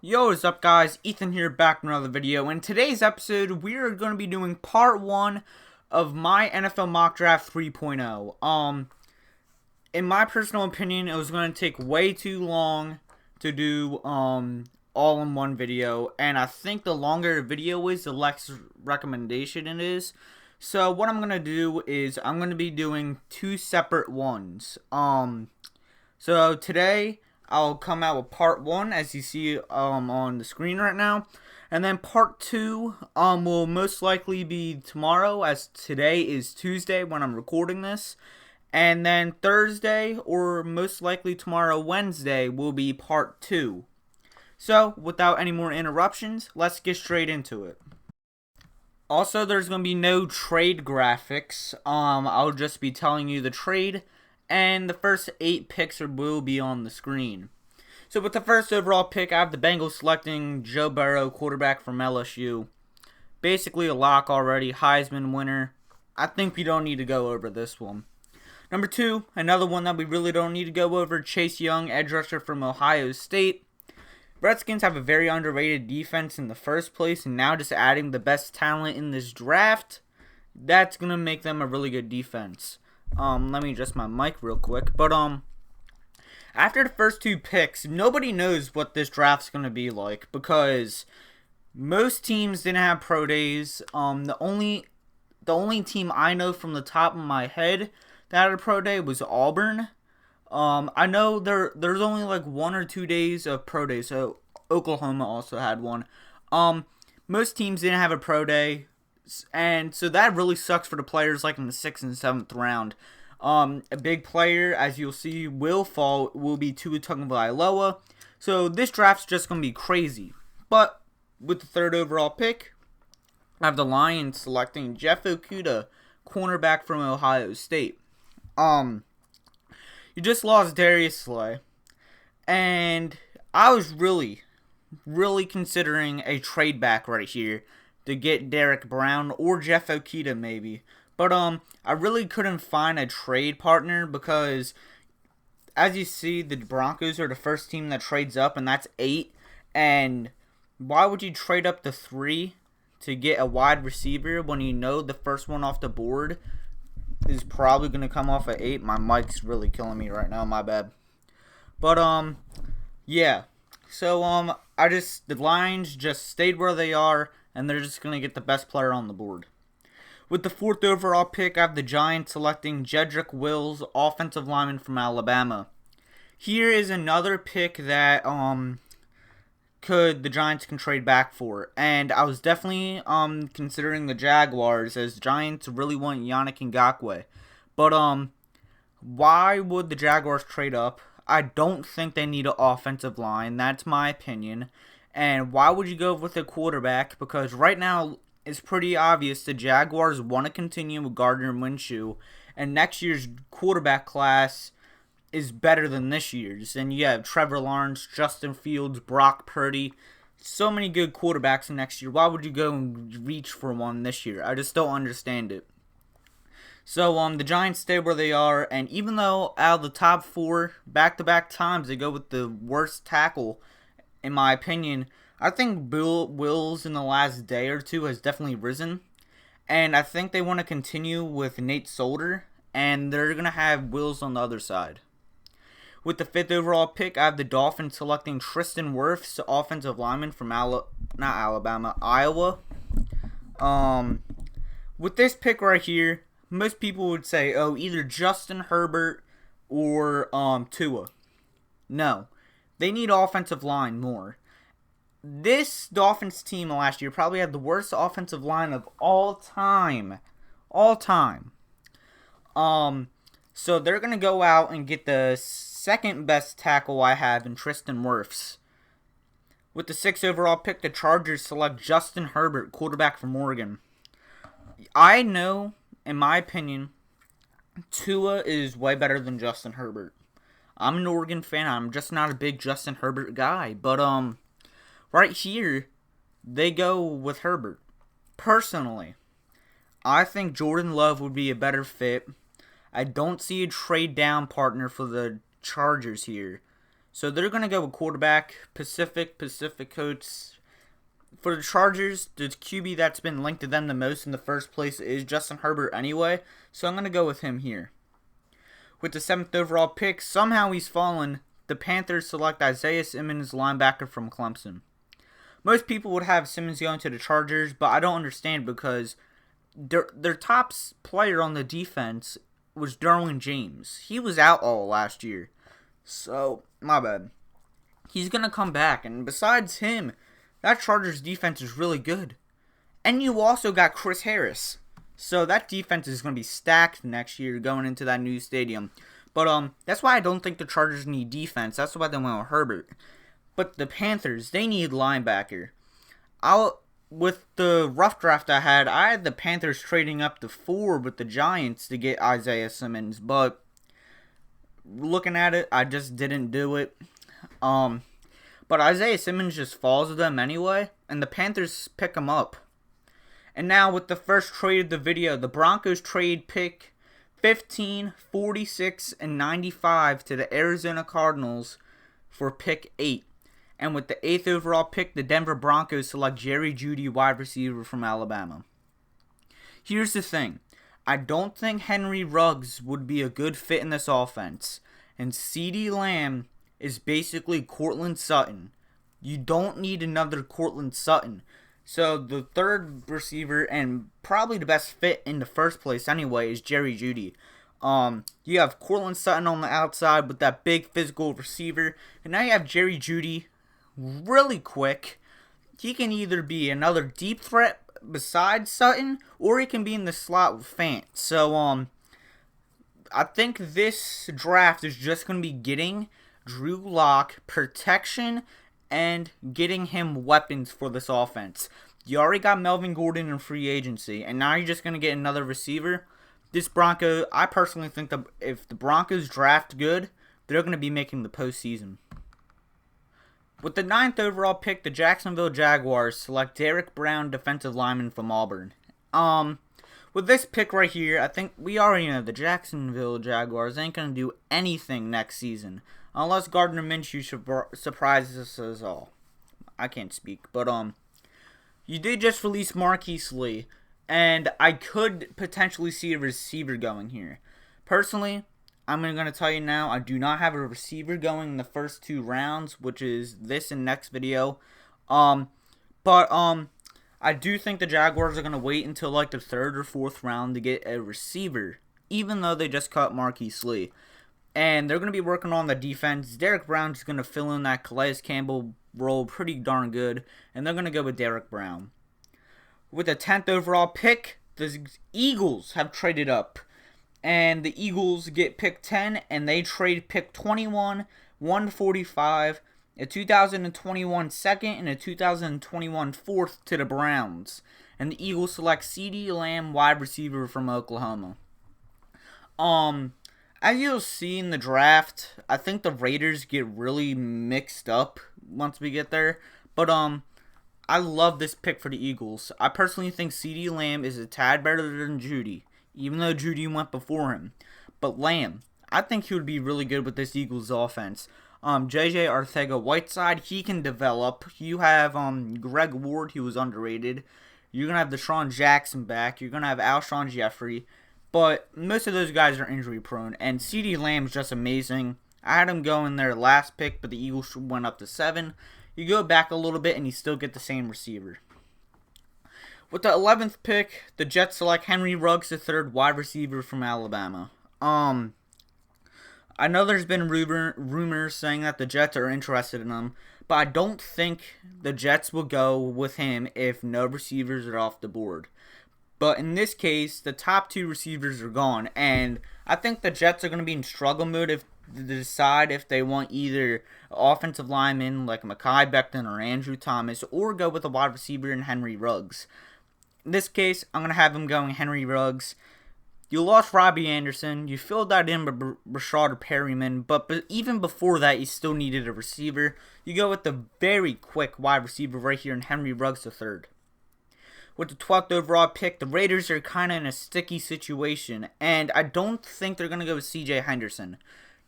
Yo, what's up guys? Ethan here, back with another video. In today's episode, we are going to be doing part 1 of my NFL Mock Draft 3.0. In my personal opinion, it was going to take way too long to do all in one video, and I think the longer the video is, the less recommendation it is. So what I'm going to do is I'm going to be doing two separate ones. So today I'll come out with part 1 as you see on the screen right now. And then part 2 will most likely be tomorrow, as today is Tuesday when I'm recording this. And then Thursday, or most likely tomorrow, Wednesday, will be part 2. So without any more interruptions, let's get straight into it. Also, there's going to be no trade graphics. I'll just be telling you the trade, and the first 8 picks will be on the screen. So with the first overall pick, I have the Bengals selecting Joe Burrow, quarterback from LSU. Basically a lock already, Heisman winner. I think we don't need to go over this one. Number 2, another one that we really don't need to go over, Chase Young, edge rusher from Ohio State. Redskins have a very underrated defense in the first place, and now just adding the best talent in this draft, that's going to make them a really good defense. Let me adjust my mic real quick. But after the first 2 picks, nobody knows what this draft's going to be like, because most teams didn't have pro days. The only team I know from the top of my head that had a pro day was Auburn. I know there's only like 1 or 2 days of pro day, so Oklahoma also had one. Most teams didn't have a pro day, and so that really sucks for the players like in the 6th and 7th round. A big player, as you'll see, will be Tua Tagovailoa. So this draft's just going to be crazy. But with the 3rd overall pick, I have the Lions selecting Jeff Okudah, cornerback from Ohio State. You just lost Darius Slay, and I was really considering a trade back right here to get Derek Brown or Jeff Okudah maybe. But I really couldn't find a trade partner because, as you see, the Broncos are the first team that trades up, and that's 8. And why would you trade up to 3 to get a wide receiver when you know the first one off the board is probably going to come off at 8? My mic's really killing me right now, my bad. But yeah. So the Lions just stayed where they are, and they're just going to get the best player on the board. With the 4th overall pick, I have the Giants selecting Jedrick Wills, offensive lineman from Alabama. Here is another pick that the Giants can trade back for, and I was definitely considering the Jaguars, as the Giants really want Yannick Ngakoue. But why would the Jaguars trade up? I don't think they need an offensive line. That's my opinion. And why would you go with a quarterback? Because right now it's pretty obvious the Jaguars want to continue with Gardner Minshew, and next year's quarterback class is better than this year's. And you have Trevor Lawrence, Justin Fields, Brock Purdy, so many good quarterbacks next year. Why would you go and reach for one this year? I just don't understand it. So the Giants stay where they are, and even though out of the top 4 back-to-back times they go with the worst tackle, in my opinion, I think Bill Wills in the last day or 2 has definitely risen. And I think they want to continue with Nate Solder, and they're going to have Wills on the other side. With the 5th overall pick, I have the Dolphins selecting Tristan Wirfs, offensive lineman from Iowa. With this pick right here, most people would say, oh, either Justin Herbert or Tua. No, they need offensive line more. This Dolphins team last year probably had the worst offensive line of all time. So they're going to go out and get the 2nd best tackle I have in Tristan Wirfs. With the 6th overall pick, the Chargers select Justin Herbert, quarterback from Oregon. I know, in my opinion, Tua is way better than Justin Herbert. I'm an Oregon fan. I'm just not a big Justin Herbert guy. But right here, they go with Herbert. Personally, I think Jordan Love would be a better fit. I don't see a trade down partner for the Chargers here. So they're going to go with quarterback, Pacific Coast. For the Chargers, the QB that's been linked to them the most in the first place is Justin Herbert anyway, so I'm going to go with him here. With the 7th overall pick, somehow he's fallen. The Panthers select Isaiah Simmons, linebacker from Clemson. Most people would have Simmons going to the Chargers, but I don't understand because their top player on the defense was Derwin James. He was out all last year. So, my bad. He's going to come back, and besides him, that Chargers defense is really good. And you also got Chris Harris. So that defense is going to be stacked next year going into that new stadium. But that's why I don't think the Chargers need defense. That's why they went with Herbert. But the Panthers, they need linebacker. With the rough draft I had the Panthers trading up to 4 with the Giants to get Isaiah Simmons. But looking at it, I just didn't do it. But Isaiah Simmons just falls to them anyway, and the Panthers pick him up. And now with the first trade of the video, the Broncos trade pick 15, 46, and 95 to the Arizona Cardinals for pick 8. And with the 8th overall pick, the Denver Broncos select Jerry Jeudy, wide receiver from Alabama. Here's the thing. I don't think Henry Ruggs would be a good fit in this offense. And CeeDee Lamb is basically Courtland Sutton. You don't need another Courtland Sutton. So the third receiver and probably the best fit in the first place anyway is Jerry Jeudy. You have Courtland Sutton on the outside with that big physical receiver. And now you have Jerry Jeudy, really quick. He can either be another deep threat besides Sutton, or he can be in the slot with Fant. So I think this draft is just going to be getting Drew Lock protection and getting him weapons for this offense. You already got Melvin Gordon in free agency, and now you're just going to get another receiver. I personally think that if the Broncos draft good, they're going to be making the postseason. With the 9th overall pick, the Jacksonville Jaguars select Derek Brown, defensive lineman from Auburn. With this pick right here, I think we already know the Jacksonville Jaguars ain't going to do anything next season. Unless Gardner Minshew surprises us all. I can't speak. But, you did just release Marquise Lee. And I could potentially see a receiver going here. Personally, I'm going to tell you now, I do not have a receiver going in the first 2 rounds, which is this and next video. I do think the Jaguars are going to wait until like the 3rd or 4th round to get a receiver, even though they just cut Marquise Lee. And they're going to be working on the defense. Derek Brown is going to fill in that Calais Campbell role pretty darn good. And they're going to go with Derek Brown. With the 10th overall pick, the Eagles have traded up. And the Eagles get pick 10, and they trade pick 21, 145, a 2021 second, and a 2021 fourth to the Browns. And the Eagles select CeeDee Lamb, wide receiver from Oklahoma. As you'll see in the draft, I think the Raiders get really mixed up once we get there. But I love this pick for the Eagles. I personally think CeeDee Lamb is a tad better than Jeudy, even though Jeudy went before him. But Lamb, I think he would be really good with this Eagles offense. J.J. Arcega-Whiteside, he can develop. You have Greg Ward, he was underrated. You're going to have Deshaun Jackson back. You're going to have Alshon Jeffrey. But most of those guys are injury prone. And CeeDee Lamb's just amazing. I had him go in their last pick, but the Eagles went up to 7. You go back a little bit and you still get the same receiver. With the 11th pick, the Jets select Henry Ruggs III, wide receiver from Alabama. I know there's been rumors saying that the Jets are interested in him, but I don't think the Jets will go with him if no receivers are off the board. But in this case, the top 2 receivers are gone, and I think the Jets are going to be in struggle mode to decide if they want either offensive linemen like Mekhi Becton or Andrew Thomas, or go with a wide receiver in Henry Ruggs. In this case, I'm going to have him going Henry Ruggs. You lost Robbie Anderson. You filled that in with Rashad Perryman. But even before that, you still needed a receiver. You go with the very quick wide receiver right here in Henry Ruggs III. With the 12th overall pick, the Raiders are kind of in a sticky situation. And I don't think they're going to go with C.J. Henderson,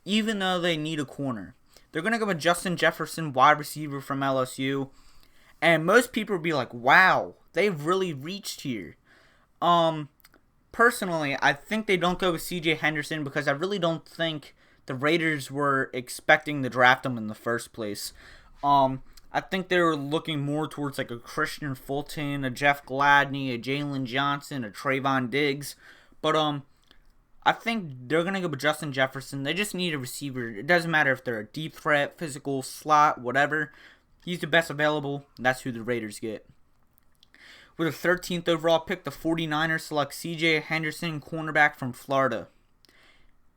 even though they need a corner. They're going to go with Justin Jefferson, wide receiver from LSU. And most people will be like, wow, they've really reached here. Personally, I think they don't go with CJ Henderson because I really don't think the Raiders were expecting to draft him in the first place. I think they were looking more towards like a Christian Fulton, a Jeff Gladney, a Jalen Johnson, a Trayvon Diggs. But I think they're going to go with Justin Jefferson. They just need a receiver. It doesn't matter if they're a deep threat, physical, slot, whatever. He's the best available. That's who the Raiders get. With the 13th overall pick, the 49ers select CJ Henderson, cornerback from Florida.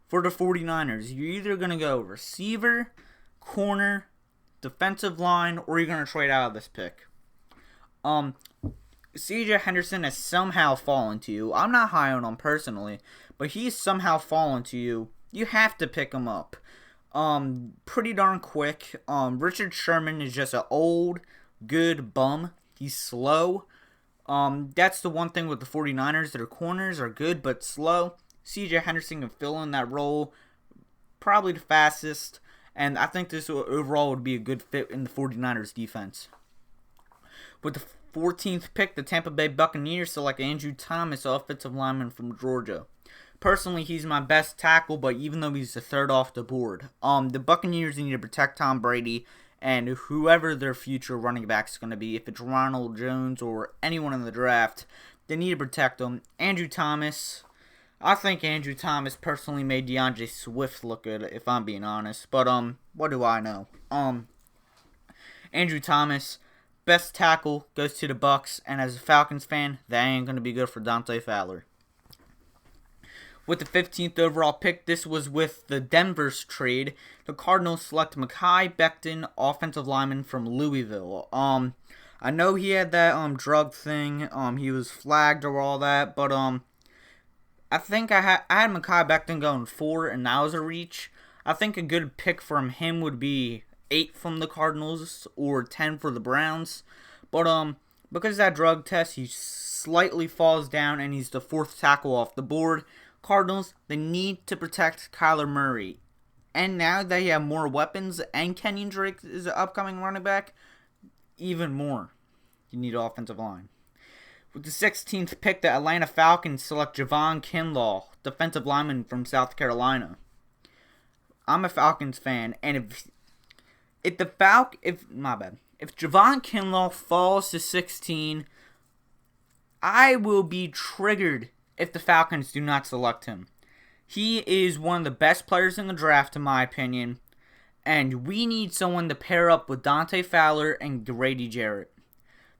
For the 49ers, you're either going to go receiver, corner, defensive line, or you're going to trade out of this pick. CJ Henderson has somehow fallen to you. I'm not high on him personally, but he's somehow fallen to you. You have to pick him up. Pretty darn quick. Richard Sherman is just an old, good bum. He's slow. That's the one thing with the 49ers. Their corners are good but slow. CJ Henderson can fill in that role. Probably the fastest. And I think this overall would be a good fit in the 49ers defense. With the 14th pick, the Tampa Bay Buccaneers select Andrew Thomas, offensive lineman from Georgia. Personally, he's my best tackle, but even though he's the third off the board, the Buccaneers need to protect Tom Brady and whoever their future running back is going to be. If it's Ronald Jones or anyone in the draft, they need to protect them. Andrew Thomas, I think Andrew Thomas personally made DeAndre Swift look good, if I'm being honest. But what do I know? Andrew Thomas, best tackle, goes to the Bucs, and as a Falcons fan, that ain't going to be good for Dante Fowler. With the 15th overall pick, this was with the Denver's trade. The Cardinals select Mekhi Becton, offensive lineman from Louisville. I know he had that drug thing. He was flagged or all that, but I think I had Mekhi Becton going 4, and that was a reach. I think a good pick from him would be 8 from the Cardinals or 10 for the Browns. But because of that drug test, he slightly falls down, and he's the 4th tackle off the board. Cardinals, they need to protect Kyler Murray. And now that you have more weapons and Kenyon Drake is an upcoming running back, even more, you need offensive line. With the 16th pick, the Atlanta Falcons select Javon Kinlaw, defensive lineman from South Carolina. I'm a Falcons fan, and if Javon Kinlaw falls to 16, I will be triggered if the Falcons do not select him. He is one of the best players in the draft, in my opinion, and we need someone to pair up with Dante Fowler and Grady Jarrett.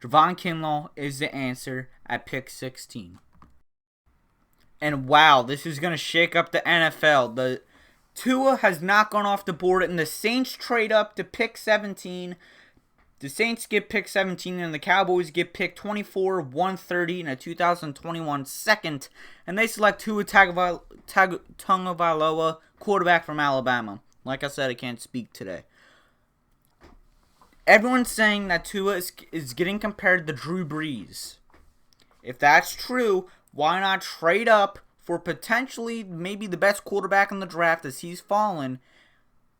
Javon Kinlaw is the answer at pick 16. And wow, this is going to shake up the NFL. The Tua has not gone off the board, and the Saints trade up to pick 17. The Saints get pick 17, and the Cowboys get pick 24, 130, in a 2021 second. And they select Tua Tagovailoa, quarterback from Alabama. Like I said, I can't speak today. Everyone's saying that Tua is getting compared to Drew Brees. If that's true, why not trade up for potentially maybe the best quarterback in the draft as he's fallen,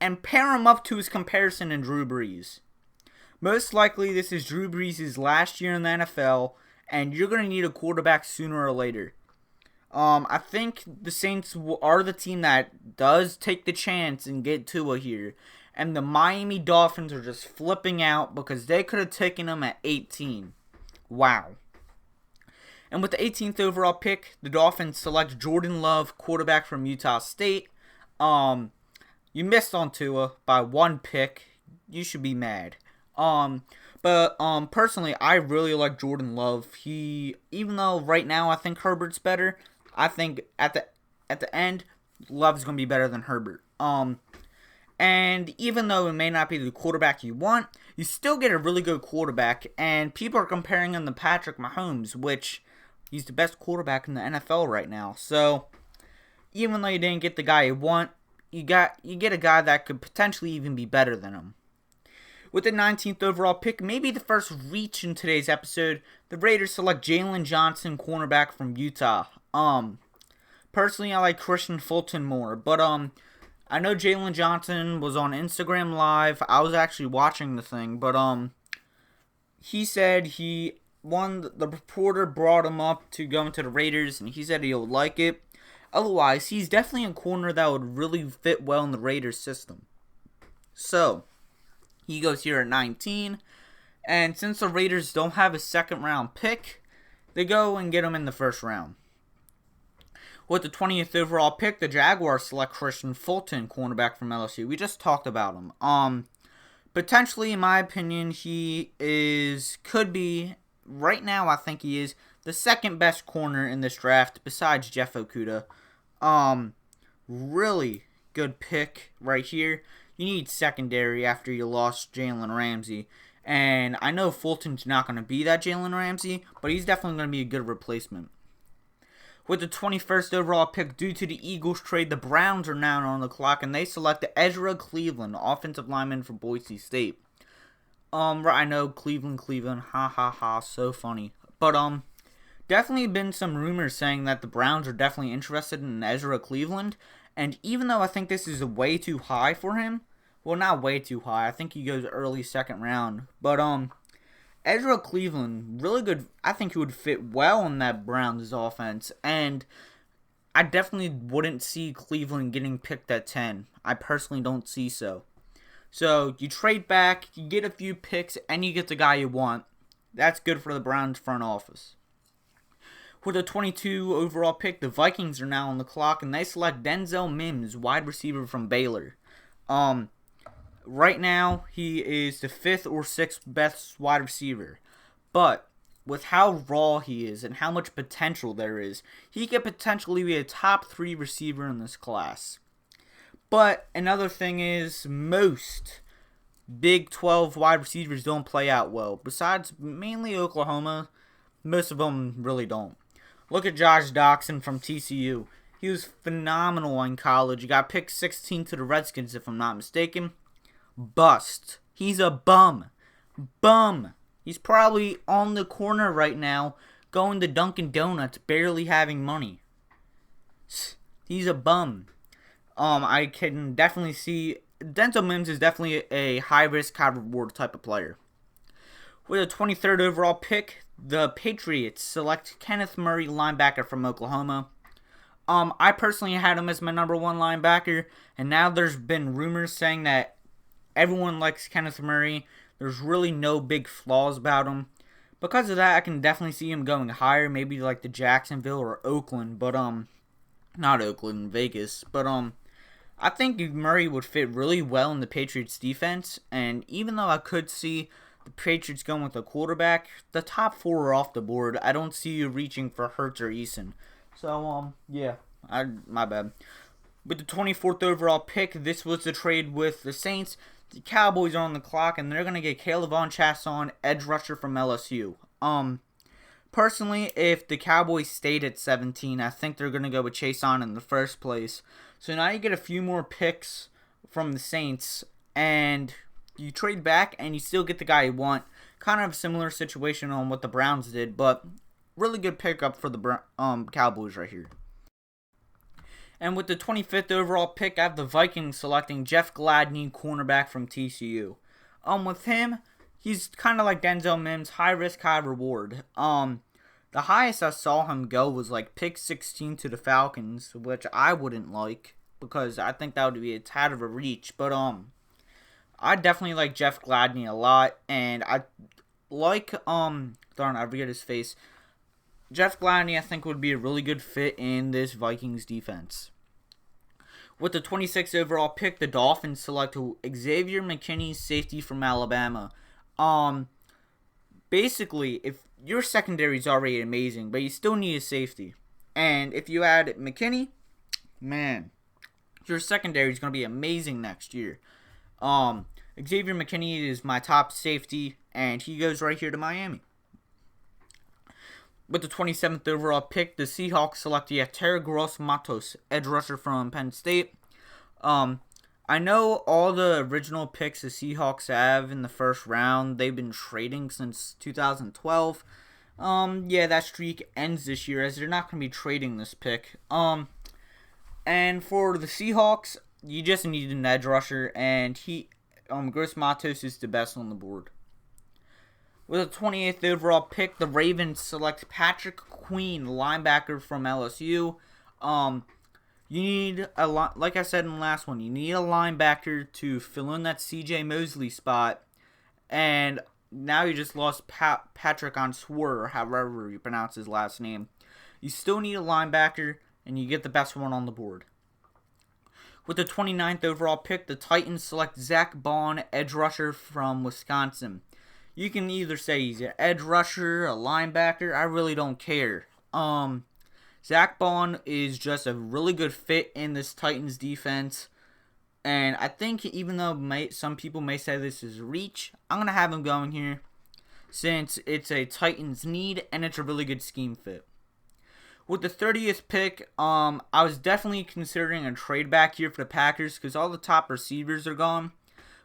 and pair him up to his comparison in Drew Brees? Most likely, this is Drew Brees' last year in the NFL, and you're going to need a quarterback sooner or later. I think the Saints are the team that does take the chance and get Tua here. And the Miami Dolphins are just flipping out because they could have taken him at 18. Wow. And with the 18th overall pick, the Dolphins select Jordan Love, quarterback from Utah State. You missed on Tua by 1 pick. You should be mad. But personally, I really like Jordan Love. Even though right now I think Herbert's better, I think at the end, Love's gonna be better than Herbert. And even though it may not be the quarterback you want, you still get a really good quarterback. And people are comparing him to Patrick Mahomes, which he's the best quarterback in the NFL right now. So even though you didn't get the guy you want, you get a guy that could potentially even be better than him. With the 19th overall pick, maybe the first reach in today's episode, the Raiders select Jalen Johnson, cornerback from Utah. Personally, I like Christian Fulton more, but I I know Jalen Johnson was on Instagram Live. I was actually watching the thing, but he said the reporter brought him up to go into the Raiders, and he said he'll like it. Otherwise, he's definitely a corner that would really fit well in the Raiders system. So, he goes here at 19. And since the Raiders don't have a second round pick, they go and get him in the first round. With the 20th overall pick, the Jaguars select Kristian Fulton, cornerback from LSU. We just talked about him. Potentially, in my opinion, could be, right now I think he is, the second best corner in this draft besides Jeff Okudah. Really good pick right here. You need secondary after you lost Jalen Ramsey. And I know Fulton's not going to be that Jalen Ramsey, but he's definitely going to be a good replacement. With the 21st overall pick, due to the Eagles trade, the Browns are now on the clock, and they select Ezra Cleveland, offensive lineman for Boise State. I know Cleveland, ha ha ha, so funny. But definitely been some rumors saying that the Browns are definitely interested in Ezra Cleveland, and even though I think this is way too high for him, well, not way too high, I think he goes early second round, but Ezra Cleveland, really good. I think he would fit well in that Browns offense. And I definitely wouldn't see Cleveland getting picked at 10. I personally don't see so. So you trade back, you get a few picks, and you get the guy you want. That's good for the Browns front office. With the 22 overall pick, the Vikings are now on the clock, and they select Denzel Mims, wide receiver from Baylor. Right now, he is the 5th or 6th best wide receiver. But with how raw he is and how much potential there is, he could potentially be a top 3 receiver in this class. But another thing is, most Big 12 wide receivers don't play out well. Besides mainly Oklahoma, most of them really don't. Look at Josh Doctson from TCU. He was phenomenal in college. He got picked 16 to the Redskins, if I'm not mistaken. Bust. He's a bum. He's probably on the corner right now, going to Dunkin' Donuts, barely having money. He's a bum. I can definitely see Denzel Mims is definitely a high risk, high reward type of player. With a 23rd overall pick, the Patriots select Kenneth Murray, linebacker from Oklahoma. I personally had him as my number 1 linebacker, and now there's been rumors saying that everyone likes Kenneth Murray. There's really no big flaws about him. Because of that, I can definitely see him going higher, maybe like the Jacksonville or Oakland, but not Oakland, Vegas. But I think Murray would fit really well in the Patriots defense, and even though I could see the Patriots going with a quarterback, the top 4 are off the board. I don't see you reaching for Hurts or Eason. So yeah, my bad. With the 24th overall pick, this was the trade with the Saints. The Cowboys are on the clock, and they're going to get K'Lavon Chaisson, edge rusher from LSU. Personally, if the Cowboys stayed at 17, I think they're going to go with Chaisson in the first place. So now you get a few more picks from the Saints, and you trade back, and you still get the guy you want. Kind of a similar situation on what the Browns did, but really good pickup for the Cowboys right here. And with the 25th overall pick, I have the Vikings selecting Jeff Gladney, cornerback from TCU. With him, he's kind of like Denzel Mims, high risk, high reward. The highest I saw him go was like pick 16 to the Falcons, which I wouldn't like because I think that would be a tad of a reach. But I definitely like Jeff Gladney a lot, and I like I forget his face. Jeff Gladney, I think, would be a really good fit in this Vikings defense. With the 26th overall pick, the Dolphins select Xavier McKinney, safety from Alabama. Basically, if your secondary is already amazing, but you still need a safety, and if you add McKinney, man, your secondary is going to be amazing next year. Xavier McKinney is my top safety, and he goes right here to Miami. With the 27th overall pick, the Seahawks select Yetur Gross-Matos, edge rusher from Penn State. I know all the original picks the Seahawks have in the first round, they've been trading since 2012. Yeah, that streak ends this year as they're not going to be trading this pick. And for the Seahawks, you just need an edge rusher, and Gross Matos is the best on the board. With the 28th overall pick, the Ravens select Patrick Queen, linebacker from LSU. You need like I said in the last one, you need a linebacker to fill in that C.J. Mosley spot, and now you just lost Patrick Onwuzurike, however you pronounce his last name. You still need a linebacker, and you get the best one on the board. With the 29th overall pick, the Titans select Zack Baun, edge rusher from Wisconsin. You can either say he's an edge rusher, a linebacker, I really don't care. Zack Baun is just a really good fit in this Titans defense. And I think even though some people may say this is reach, I'm going to have him going here since it's a Titans need and it's a really good scheme fit. With the 30th pick, I was definitely considering a trade back here for the Packers because all the top receivers are gone.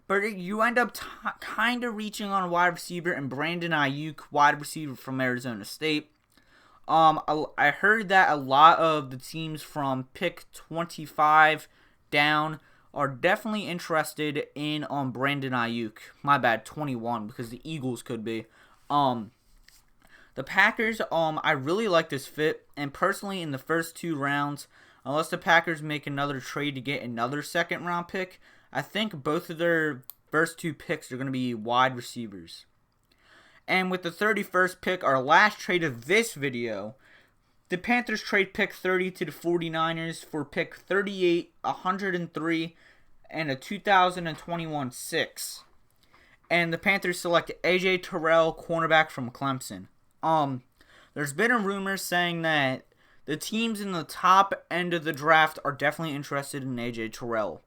But you end up kind of reaching on a wide receiver, and Brandon Aiyuk, wide receiver from Arizona State. I heard that a lot of the teams from pick 25 down are definitely interested in Brandon Aiyuk. My bad, 21, because the Eagles could be. The Packers, I really like this fit, and personally in the first 2 rounds, unless the Packers make another trade to get another second round pick, I think both of their first 2 picks are going to be wide receivers. And with the 31st pick, our last trade of this video, the Panthers trade pick 30 to the 49ers for pick 38, 103, and a 2021 6. And the Panthers select AJ Terrell, cornerback from Clemson. There's been a rumor saying that the teams in the top end of the draft are definitely interested in AJ Terrell.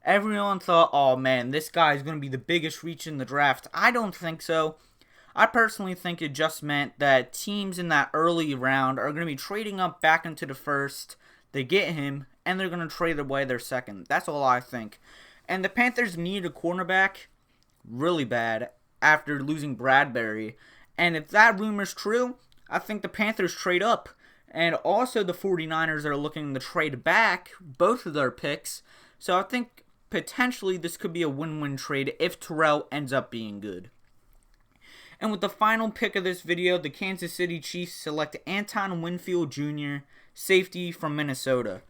Everyone thought, oh man, this guy is going to be the biggest reach in the draft. I don't think so. I personally think it just meant that teams in that early round are going to be trading up back into the first. They get him, and they're going to trade away their second. That's all I think. And the Panthers need a cornerback really bad after losing Bradbury. And if that rumor's true, I think the Panthers trade up. And also the 49ers are looking to trade back both of their picks. So I think potentially this could be a win-win trade if Terrell ends up being good. And with the final pick of this video, the Kansas City Chiefs select Antoine Winfield Jr., safety from Minnesota.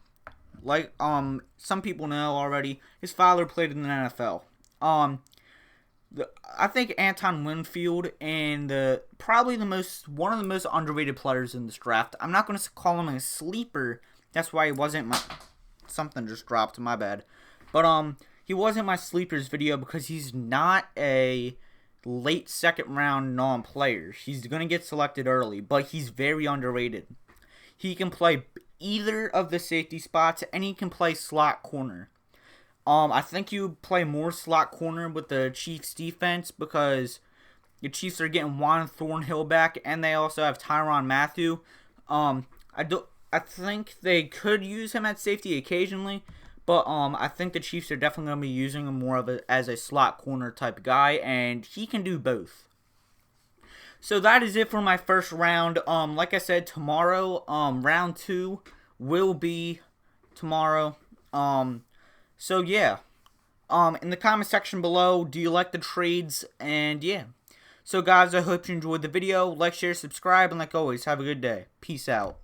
Like some people know already, his father played in the NFL. I think Antoine Winfield and probably one of the most underrated players in this draft. I'm not going to call him a sleeper. That's why he wasn't something just dropped, my bad. But he wasn't my sleepers video because he's not a late second round non-player. He's going to get selected early, but he's very underrated. He can play either of the safety spots, and he can play slot corner. I think you play more slot corner with the Chiefs defense because the Chiefs are getting Juan Thornhill back, and they also have Tyrann Mathieu. I think they could use him at safety occasionally, but I think the Chiefs are definitely going to be using him more as a slot corner type guy, and he can do both. So that is it for my first round. Like I said, tomorrow, round 2 will be tomorrow. So yeah. In the comment section below, do you like the trades? And yeah. So guys, I hope you enjoyed the video. Like, share, subscribe, and like always, have a good day. Peace out.